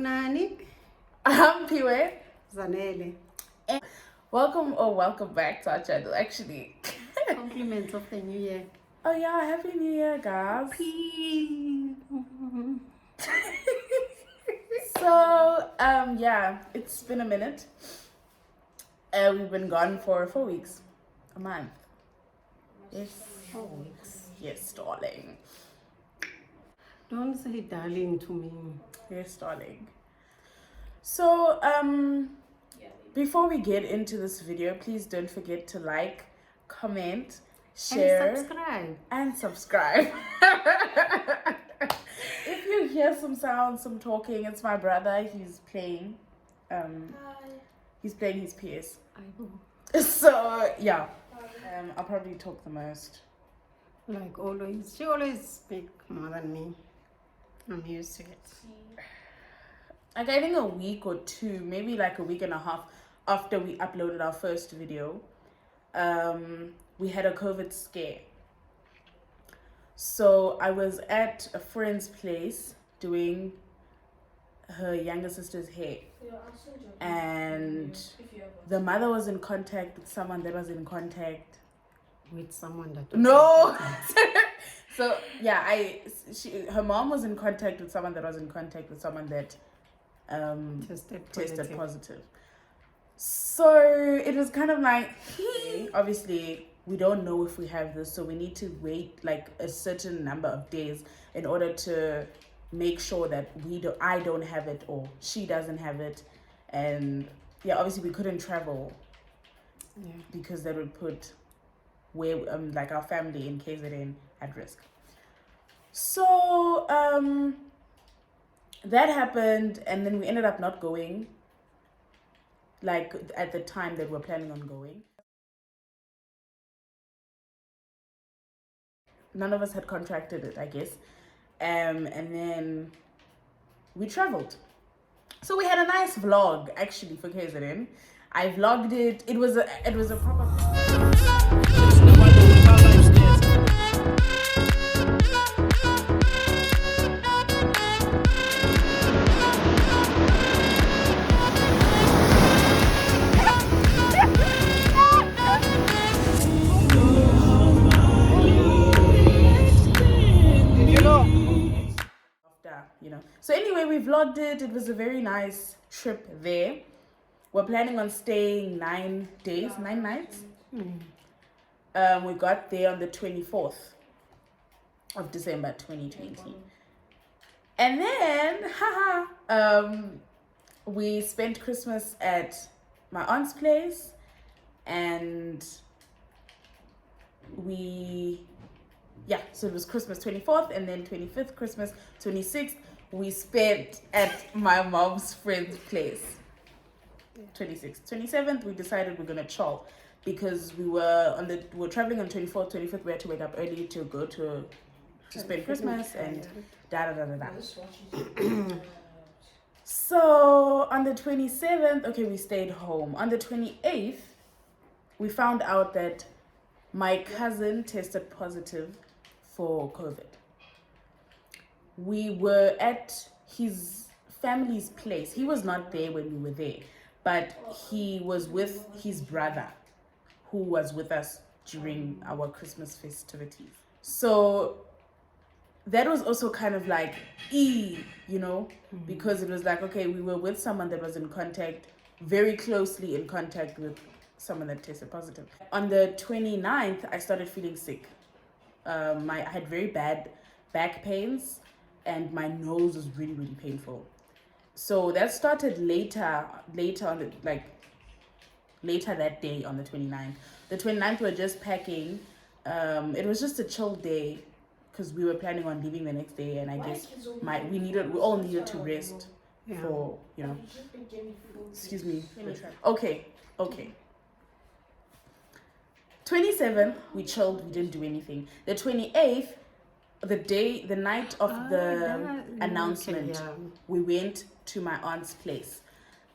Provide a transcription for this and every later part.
Ngunani? I'm Piwe. Zanele. And welcome back to our channel, actually. Compliments of the new year. Oh yeah, Happy New Year, guys. So, yeah, it's been a minute. We've been gone for 4 weeks. A month. Yes. 4 weeks. Yes, darling. Don't say darling to me. Yes, darling. So, before we get into this video, please don't forget to like, comment, share, and subscribe. If you hear some sounds, some talking, it's my brother. He's playing. He's playing his PS. I know. So yeah, I'll probably talk the most. Like always, she always speaks more than me. I'm used to it. Like I think a week or two, maybe like a week and a half after we uploaded our first video, we had a COVID scare. So I was at a friend's place doing her younger sister's hair, and the mother was in contact with someone that was in contact with someone that no so yeah, her mom was in contact with someone that was in contact with someone that tested positive. So it was kind of like, obviously we don't know if we have this, so we need to wait like a certain number of days in order to make sure that I don't have it or she doesn't have it. And yeah, obviously we couldn't travel because that would put like our family in KZN at risk. So that happened, and then we ended up not going, like at the time that we're planning on going. None of us had contracted it, I guess. And then we traveled. So we had a nice vlog actually for KZN. I vlogged it. It was a proper So anyway, we vlogged it. It was a very nice trip there. We're planning on staying 9 days, 9 nights. We got there on the 24th of December 2020. And then, we spent Christmas at my aunt's place, and so it was Christmas 24th, and then 25th, Christmas 26th, we spent at my mom's friend's place. 26th. 27th, we decided we're gonna chill because we were traveling on 24th, 25th. We had to wake up early to go to spend Christmas and da. So on the 27th, okay, we stayed home. On the 28th, we found out that my cousin tested positive for COVID. We were at his family's place. He was not there when we were there, but he was with his brother who was with us during our Christmas festivities. So that was also kind of like because it was like, okay, we were with someone that was in contact, very closely in contact with someone that tested positive. On the 29th, I started feeling sick. I had very bad back pains, and my nose was really, really painful. So that started later on later that day on the 29th. The 29th, we were just packing. It was just a chill day because we were planning on leaving the next day, and I guess we all needed to rest for, excuse me. Okay. 27th, we chilled, we didn't do anything. The 28th, the night of the announcement, we went to my aunt's place.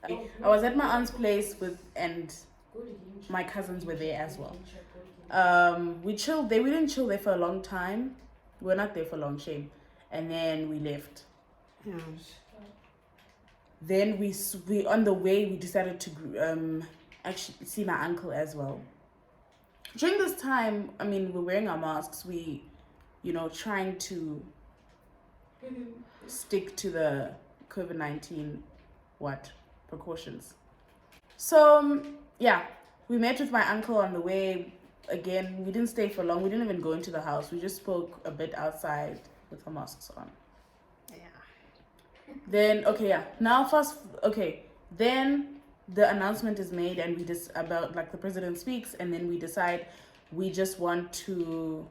I was at my aunt's place and my cousins were there as well. We chilled there. We didn't chill there for a long time. We were not there for long, shame. And then we left. Then we on the way we decided to actually see my uncle as well. During this time, I mean, we're wearing our masks. We, trying to stick to the COVID-19 precautions. So yeah, we met with my uncle on the way. Again, we didn't stay for long. We didn't even go into the house. We just spoke a bit outside with our masks on. Yeah. Then then the announcement is made, and we just about like the president speaks, and then we decide we just want to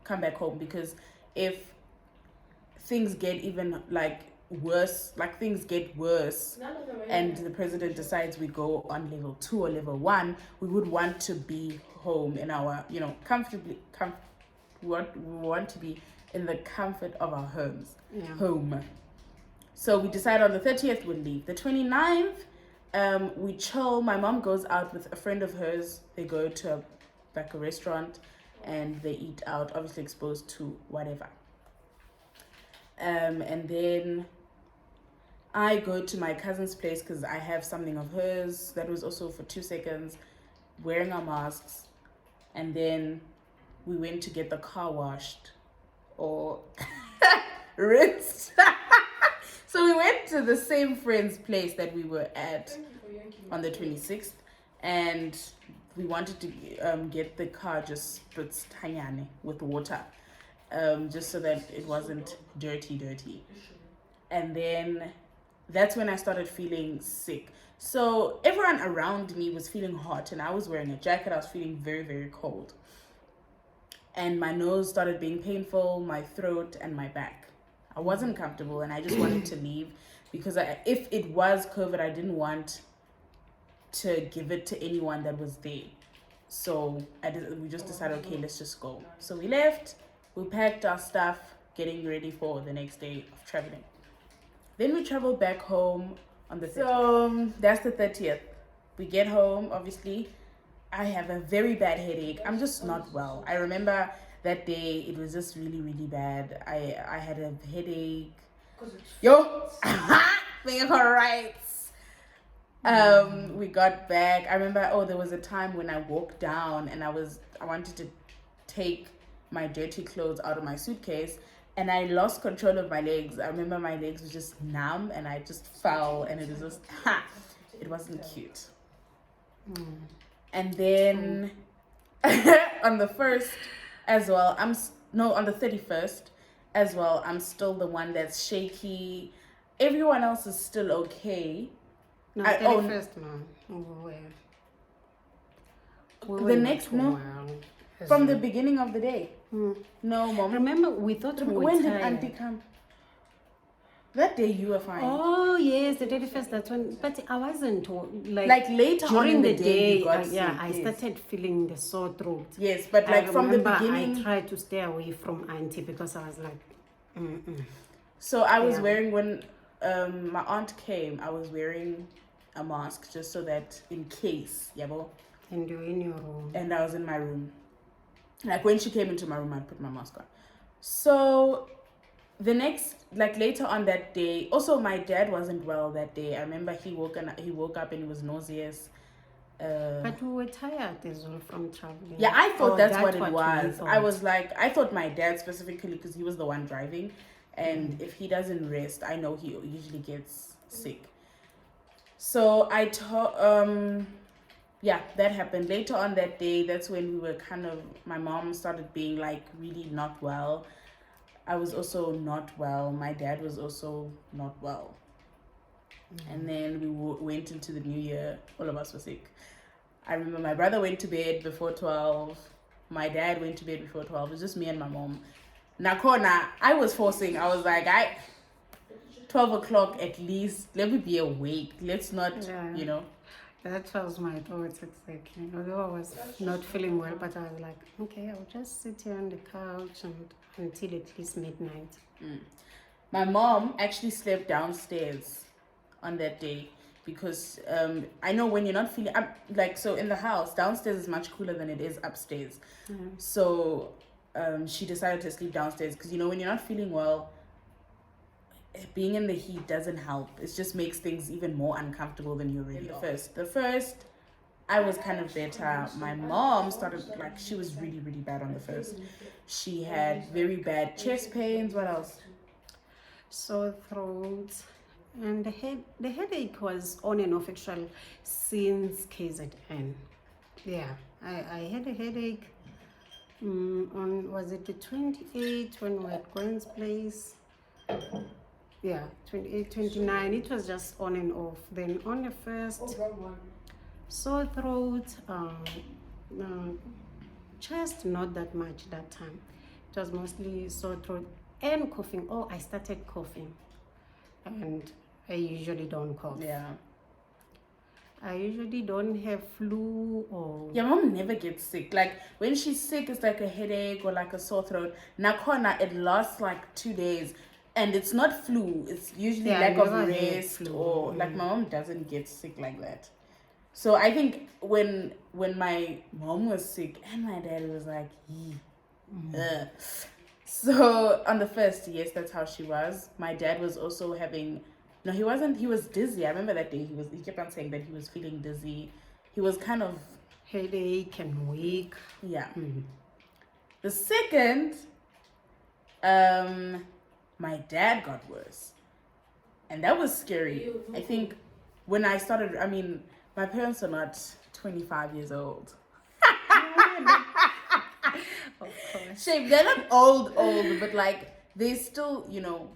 come back home, because if things get even worse, things get worse, and the president decides we go on level 2 or level 1, we would want to be home in our comfortably we want to be in the comfort of our homes. Home. So we decide on the 30th we'll leave. The 29th, we chill. My mom goes out with a friend of hers. They go to a restaurant and they eat out, obviously exposed to whatever. And then I go to my cousin's place because I have something of hers that was also for 2 seconds, wearing our masks. And then we went to get the car washed or rinsed. So we went to the same friend's place that we were at on the 26th, and we wanted to get the car just spritzed with water, just so that it wasn't dirty. And then that's when I started feeling sick. So everyone around me was feeling hot, and I was wearing a jacket. I was feeling very, very cold. And my nose started being painful, my throat and my back. I wasn't comfortable, and I just wanted to leave, because if it was COVID, I didn't want to give it to anyone that was there. So we just decided, okay, let's just go. So we left, we packed our stuff, getting ready for the next day of traveling. Then we traveled back home on the 30th. So that's the 30th. We get home, obviously. I have a very bad headache. I'm just not well. I remember that day, it was just really, really bad. I had a headache. Being alright. We got back. I remember, there was a time when I walked down and I wanted to take my dirty clothes out of my suitcase, and I lost control of my legs. I remember my legs were just numb, and I just fell, and it was just, it wasn't cute. And then on the 1st as well, on the 31st as well, I'm still the one that's shaky. Everyone else is still okay. No, 31st, from the beginning of the day. No, Mom. Remember, we thought we were when tired. did Auntie come? That day you were fine. Oh yes, the 31st. That's when. But I wasn't like later on in the day. You got I started feeling the sore throat. Yes, but from the beginning, I tried to stay away from Auntie because I was like, So I was wearing, when my aunt came, I was wearing a mask just so that in case, yabo. And you're in your room. And I was in my room. Like when she came into my room, I put my mask on. So the next, later on that day, also my dad wasn't well that day. I remember he woke up and he was nauseous. But we were tired as well from traveling. Yeah, I thought that's what it was. I was I thought my dad specifically, because he was the one driving, and if he doesn't rest, I know he usually gets sick. So that happened. Later on that day, that's when we were my mom started being really not well. I was also not well. My dad was also not well. And then we went into the new year. All of us were sick. I remember my brother went to bed before 12. My dad went to bed before 12. It was just me and my mom. Nakona, I was forcing. I was like, 12 o'clock at least. Let me be awake. Let's not, That was my thoughts exactly. Although I was not feeling well, but I was like, okay, I'll just sit here on the couch until at least midnight. My mom actually slept downstairs on that day because I know when you're not feeling, so in the house, downstairs is much cooler than it is upstairs. So she decided to sleep downstairs because, when you're not feeling well, being in the heat doesn't help. It just makes things even more uncomfortable than you already are. The first, I was kind of better. My mom started, like, she was really, really bad on the first. She had very bad chest pains. What else? Sore throat. And the headache was on and off actually since KZN. Yeah, I had a headache on, was it the 28th when we were at Gwen's place? Yeah, 28, 29. It was just on and off. Then on the first, sore throat, chest, not that much that time. It was mostly sore throat and coughing. Oh, I started coughing. And I usually don't cough. Yeah. I usually don't have flu or... Your mom never gets sick. Like, when she's sick, it's like a headache or like a sore throat. Nakona, it lasts like 2 days. And it's not flu. It's usually lack of rest. Or like, my mom doesn't get sick like that. So I think when my mom was sick and my dad was like, So on the first, yes, that's how she was. My dad was also having... No, he wasn't. He was dizzy. I remember that day he kept on saying that he was feeling dizzy. He was kind of... headache and weak. Yeah. The second, my dad got worse. And that was scary. I think when I started... I mean, my parents are not 25 years old. Of course. Shame, they're not old, but like they're still,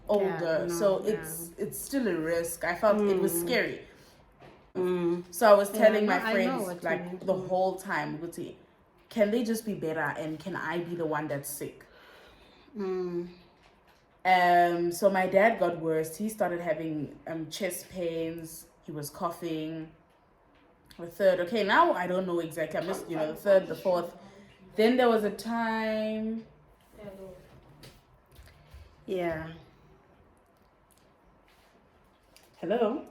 older. So it's still a risk. I felt it was scary. So I was telling my friends like the whole time, can they just be better and can I be the one that's sick? So my dad got worse. He started having chest pains. He was coughing. The third, okay, now I don't know exactly. I missed, the third, the fourth. Then there was a time. Yeah. Hello.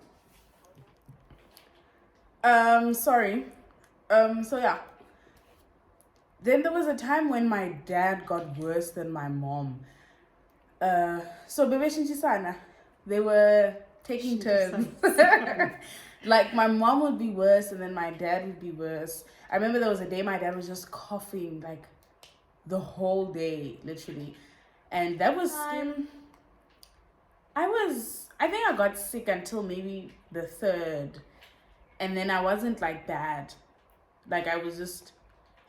Sorry. So yeah. Then there was a time when my dad got worse than my mom. So Bebe Shinchisana, they were taking turns. Like my mom would be worse and then my dad would be worse. I remember there was a day my dad was just coughing like the whole day, literally. And that was I think I got sick until maybe the third. And then I wasn't like bad. Like I was just,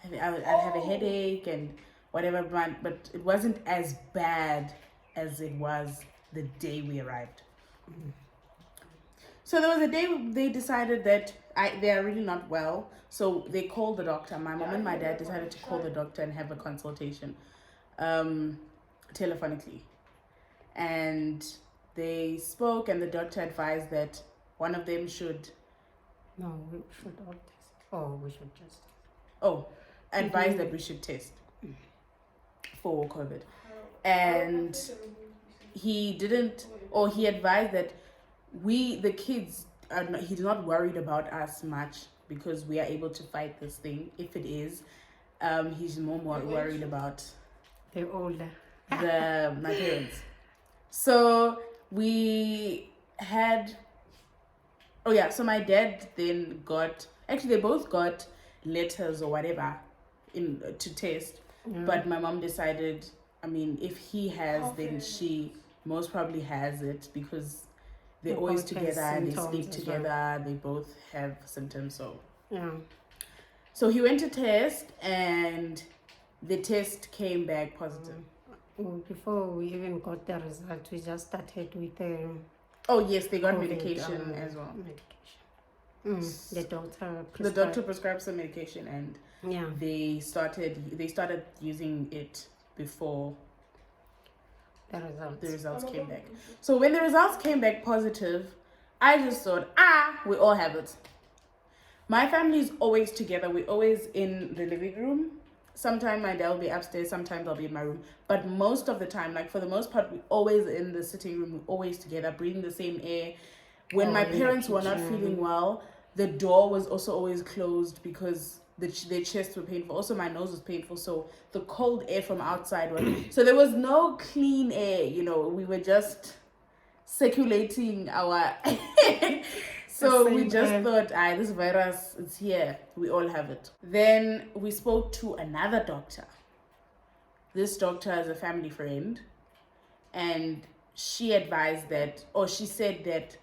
I'd have a headache and whatever, but it wasn't as bad as it was the day we arrived. So there was a day they decided that they are really not well. So they called the doctor. My mom and my dad decided to call the doctor and have a consultation telephonically. And they spoke and the doctor advised that one of them should... No, we should all test. Oh, we should just... Oh, advised that we should test for COVID. And he didn't... Or he advised that the kids, he's not worried about us much because we are able to fight this thing. If it is, he's more worried about the older, my parents. So we had, so my dad then got, actually they both got letters or whatever to test, but my mom decided, if he has, then she most probably has it because they're always together and they sleep together. They both have symptoms. So he went to test and the test came back positive. Before we even got the result, we just started with oh yes, they got medication as well. The doctor prescribed some medication and they started using it before the results came back. So when the results came back positive, I just thought, we all have it. My family is always together. We're always in the living room. Sometimes my dad will be upstairs, sometimes I'll be in my room. But most of the time, like for the most part, we're always in the sitting room, we're always together, breathing the same air. When my parents were not feeling well, the door was also always closed because their chests were painful. Also, my nose was painful, so the cold air from outside was... So there was no clean air, we were just circulating our so we Same just here. thought, this virus, it's here, we all have it. Then we spoke to another doctor. This doctor is a family friend, and she advised that, or she said that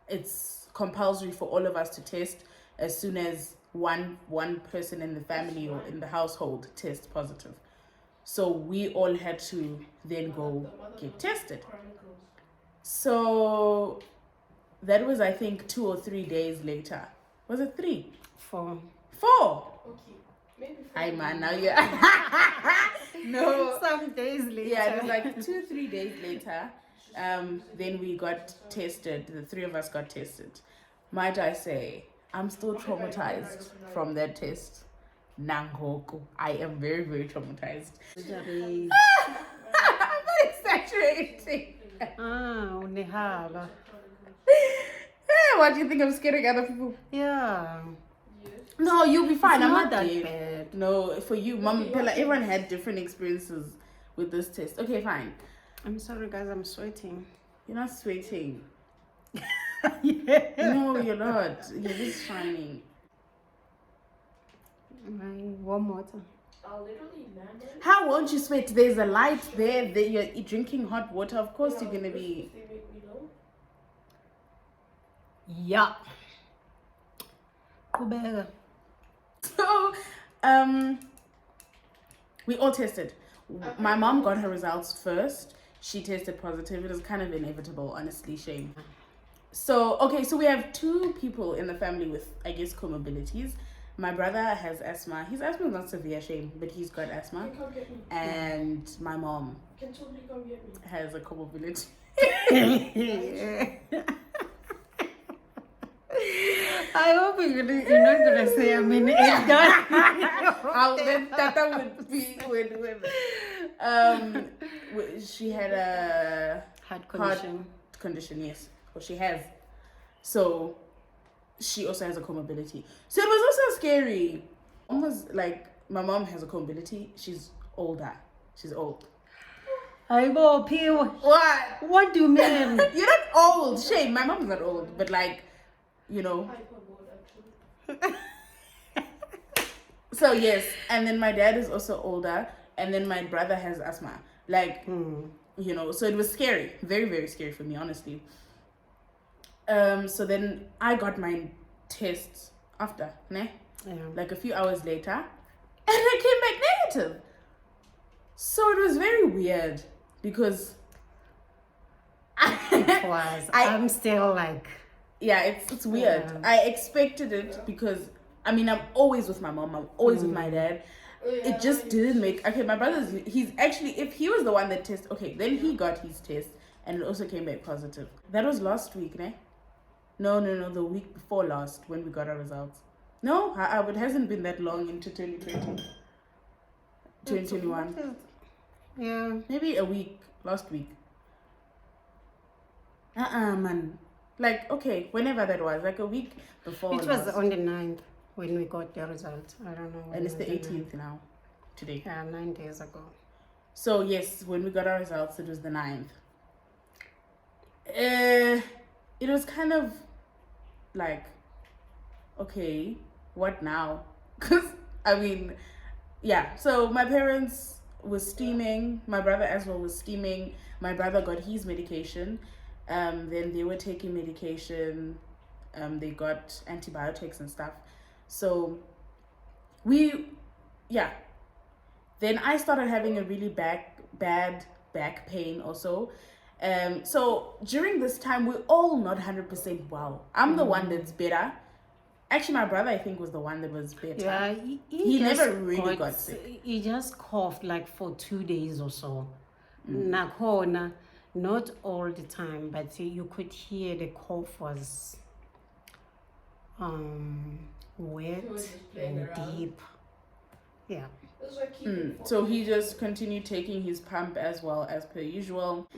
it's compulsory for all of us to test as soon as one person in the family or in the household tests positive. So we all had to then go get tested. So that was, I think, 2 or 3 days later. Was it 3? 4. 4. Okay. Maybe Hi man, now you're no. Some days later. Yeah, it was like 2, 3 days later. Then we got tested. The 3 of us got tested. Might I say, I'm still traumatized from that test. Nangoku. I am very, very traumatized. I'm not exaggerating. Unehaba. What do you think I'm scaring other people? Yeah. No, you'll be fine. It's I'm not not that dead. bad. No, for you, Mom, Pella, everyone had different experiences with this test. Okay, fine. I'm sorry, guys. I'm sweating. You're not sweating. Yeah. No, you're not. You're just shining. My warm water. I'll literally land it. How won't you sweat? There's a light there. You're drinking hot water. Of course, you're gonna be. They make me know. Yeah. Kubega. So, we all tested. My mom got her results first. She tested positive. It was kind of inevitable, honestly, shame. So, okay, so we have 2 people in the family with, I guess, comorbidities. My brother has asthma. His asthma is not severe, shame, but he's got asthma. Can come get me. And my mom Can somebody come get me? has a comorbidity. I hope you're not gonna say I'm in Edgar. That would be she had a Heart condition. condition, yes, or she has. So she also has a comorbidity. So it was also scary. Almost like my mom has a comorbidity. She's older. She's old. I go peel. What? What do you mean? You're not old. Shame. My mom's not old, but like, you know. Hyperboard, actually. So yes, and then my dad is also older, and then my brother has asthma. Like, you know, so it was scary, very, very scary for me, honestly. So then I got my tests after, ne? Yeah. Like a few hours later, and I came back negative. So it was very weird because It was. I'm still like. yeah, it's weird. Yeah. I expected it because I mean I'm always with my mom, I'm always with my dad. It just didn't make okay. My brother's he's actually if he was the one that tested okay, then he got his test and it also came back positive. That was last week, ne? No, the week before last when we got our results. No, it hasn't been that long into 2020. 2021. Yeah. Maybe a week, last week. Man. Like, okay, whenever that was, like a week before. It was on the 9th when we got the result. I don't know. And it's the when was 18th now, today. Yeah, 9 days ago. So, yes, when we got our results, it was the 9th. It was kind of like, okay, what now? Because, I mean, yeah. So, my parents was steaming. My brother as well was steaming. My brother got his medication. Then they were taking medication. They got antibiotics and stuff. So, Then I started having a really bad back pain also. So during this time, we're all not 100% well. I'm the one that's better. Actually, my brother, I think, was the one that was better. Yeah, He just never really got sick. He just coughed like for 2 days or so. Nakhona, not all the time, but you could hear the cough was wet was just playing and around. deep. Yeah. That's why keep it So he just continued taking his pump as well as per usual.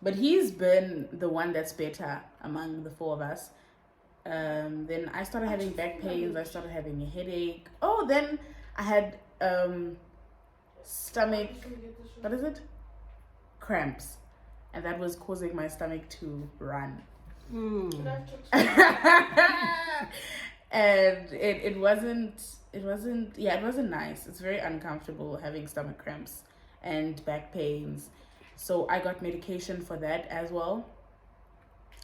But he's been the one that's better among the 4 of us. Then I started having back pains. I started having a headache. Oh, then I had stomach, what is it? Cramps. and that was causing my stomach to run. Hmm. And I've took some- And it wasn't nice. It's very uncomfortable having stomach cramps and back pains. So I got medication for that as well.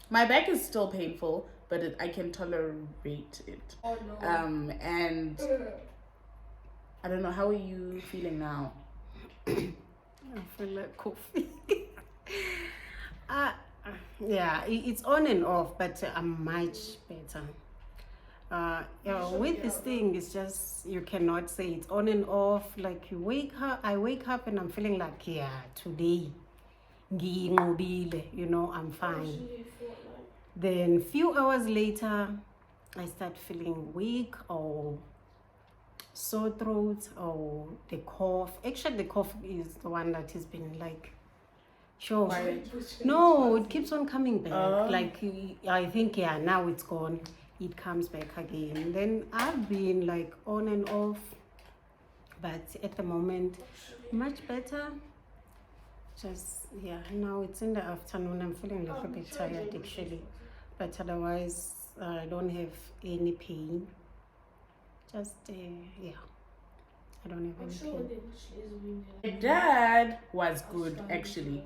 My back is still painful, but I can tolerate it. Oh no. And I don't know, how are you feeling now? I feel like coffee. Yeah, it's on and off, but I'm much better. With this thing, it's just you cannot say it's on and off. Like I wake up and I'm feeling like, yeah, today, I'm fine. Actually, fortnight. Then few hours later, I start feeling weak or sore throat or the cough. Actually, the cough is the one that has been like, sure. Why? No, it keeps on coming back. Oh. Like I think, yeah, now it's gone. It comes back again. Then I've been like on and off, but at the moment, much better. Just now it's in the afternoon. I'm feeling a little bit tired actually, but otherwise I don't have any pain. Just I don't have I'm any sure pain. they literally is winning. My dad was good actually.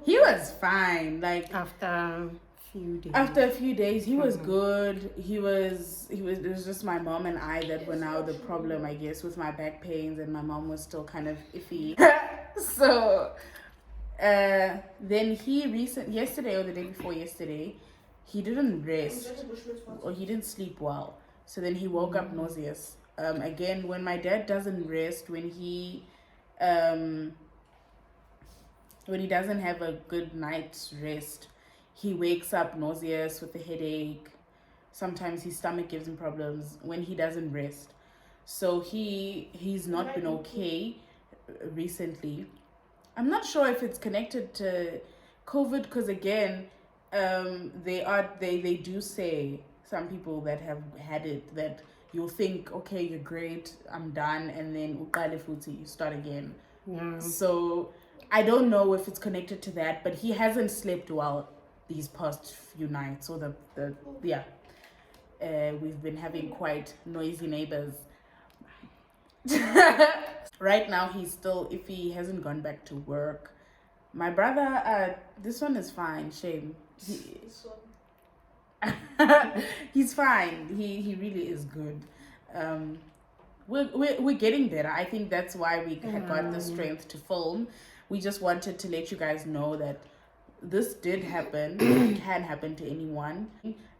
He was fine. Like After a few days. after a few days, he was good. It was just my mom and I that were now the problem, I guess, with my back pains, and my mom was still kind of iffy. So then yesterday or the day before yesterday, he didn't rest or he didn't sleep well. So then he woke up nauseous. Again, when my dad doesn't rest, when he doesn't have a good night's rest, he wakes up nauseous with a headache. Sometimes his stomach gives him problems when he doesn't rest. So he's not been okay recently. I'm not sure if it's connected to COVID, because again, they do say, some people that have had it, that you'll think, okay, you're great, I'm done, and then uqale futhi, you start again. Yeah. So I don't know if it's connected to that, but he hasn't slept well these past few nights. So we've been having quite noisy neighbors. Right now he's still, if he hasn't gone back to work. My brother, this one is fine, shame. This one. He's fine. He really is good. We're getting better. I think that's why we had got the strength to film. We just wanted to let you guys know that this did happen. It can happen to anyone.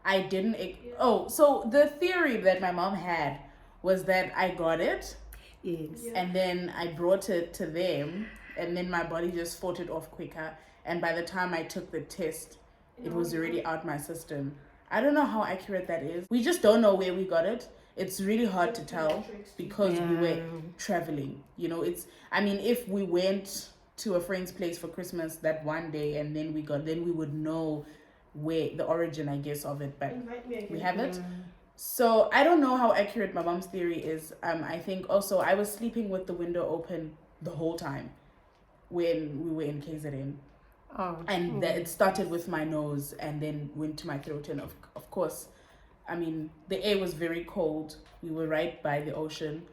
I didn't. So the theory that my mom had was that I got it, Yes. and then I brought it to them, and then my body just fought it off quicker. And by the time I took the test, it was already out my system. I don't know how accurate that is. We just don't know where we got it. It's really hard to tell because we were traveling. If we went to a friend's place for Christmas that one day and then we would know where the origin, I guess, of it. But Invite me again. we haven't. So I don't know how accurate my mom's theory is. I think also I was sleeping with the window open the whole time when we were in KZN. And it started with my nose and then went to my throat. And of course, the air was very cold. We were right by the ocean.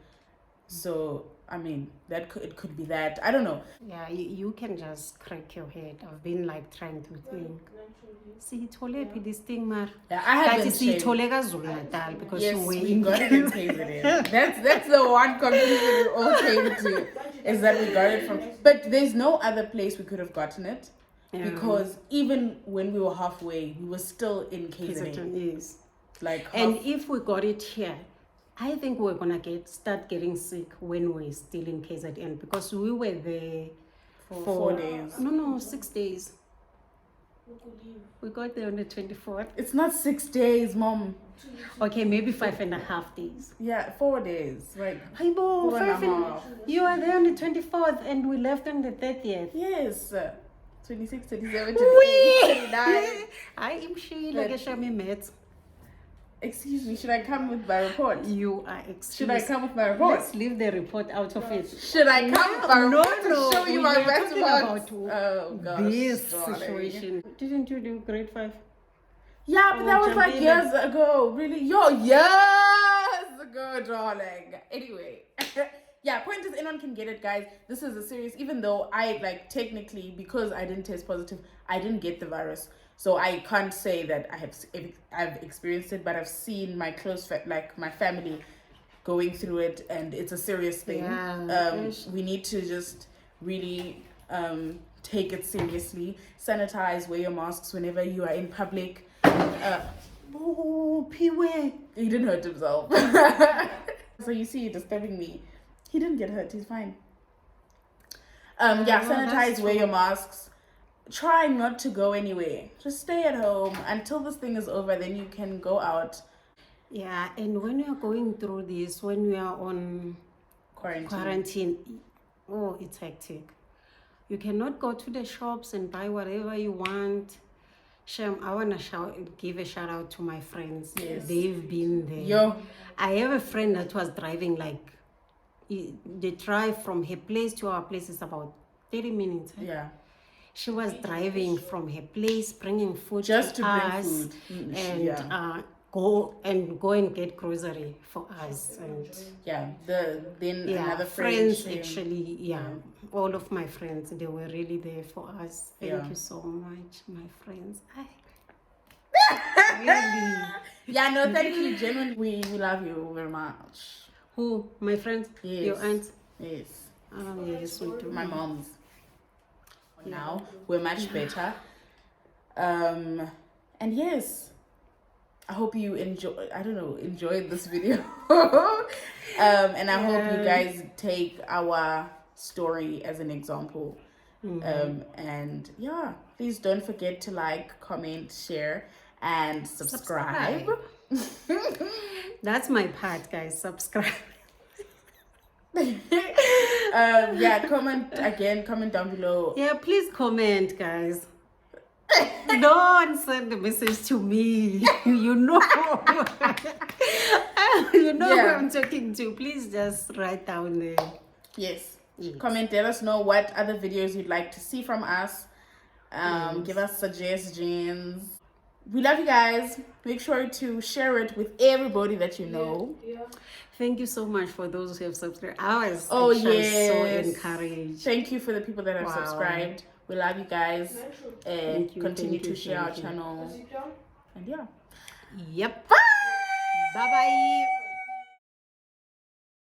So, it could be that. I don't know. Yeah, you can just crack your head. I've been like trying to think. Siyithole phi this thing, Mar? Yeah, I haven't Kathi siyithole KwaZulu-Natal because Yes, you were we in got it in KZN. That's the one conclusion we all came to, is that we got it from. But there's no other place we could have gotten it. Yeah. Because even when we were halfway, we were still in KZN. Yes. Like And if we got it here, I think we're gonna start getting sick when we're still in KZN because we were there for 4 days. No, 6 days. We got there on the 24th. It's not 6 days, Mom. Okay, maybe 5.5 days. Yeah, 4 days. Right. Hi, Bo, 4.5. you are there on the 24th and we left on the 30th. Yes. 26, 27, Wee! 29. I am Sheila Geshami met. Excuse me, should I come with my report? You are Should I excused. come with my report? Let's leave the report out of it. Should I come with my No, report to no, show you we my are talking response? about Oh gosh, This darling. situation. Didn't you do grade 5? Yeah, but Oh, that was like Jamila. years ago. Really? Yo, years ago, darling. Anyway. Yeah, point is anyone can get it, guys. This is a serious, even though I like technically, because I didn't test positive, I didn't get the virus. So I can't say that I've experienced it, but I've seen my like my family going through it, and it's a serious thing. Yeah. We need to just really take it seriously. Sanitize, wear your masks whenever you are in public. Oh, Pee-wee. He didn't hurt himself. So you see, disturbing me. He didn't get hurt. He's fine. Yeah, no, sanitize, that's wear true. your masks. Try not to go anywhere. Just stay at home until this thing is over. Then you can go out. Yeah, and when you are going through this, when you are on quarantine, oh, it's hectic. You cannot go to the shops and buy whatever you want. Shem, I want to give a shout out to my friends. Yes. They've been there. Yo, I have a friend that was driving like, the drive from her place to our place is about 30 minutes. yeah. She was driving from her place, bringing food Just to bring us, food. and Yeah. go and get grocery for us. And Yeah. Then yeah, another friend. friends actually, yeah, all of my friends, they were really there for us. Thank Yeah. you so much, my friends. Really. Yeah, no, thank you. Genuinely, we love you very much. Who? My friends? Yes. Your aunt? Yes. Oh, yes, we do. My mom's. Now we're much better. And yes, I hope you enjoyed this video. And I hope you guys take our story as an example. And yeah, please don't forget to like, comment, share, and subscribe. That's my part, guys. Subscribe. Yeah, comment down below. Yeah, please comment, guys. Don't send a message to me. You know, you know who Yeah. I'm talking to. Please just write down there. Yes. Yes. Comment, let us know what other videos you'd like to see from us. Give us suggestions. We love you guys. Make sure to share it with everybody that you know. Yeah. Thank you so much for those who have subscribed. I was Oh, actually yes. so encouraged. Thank you for the people that have Wow. subscribed. We love you guys. And Thank you, continue thank to you, share our thank you. channel. And yeah. Yep. Bye bye.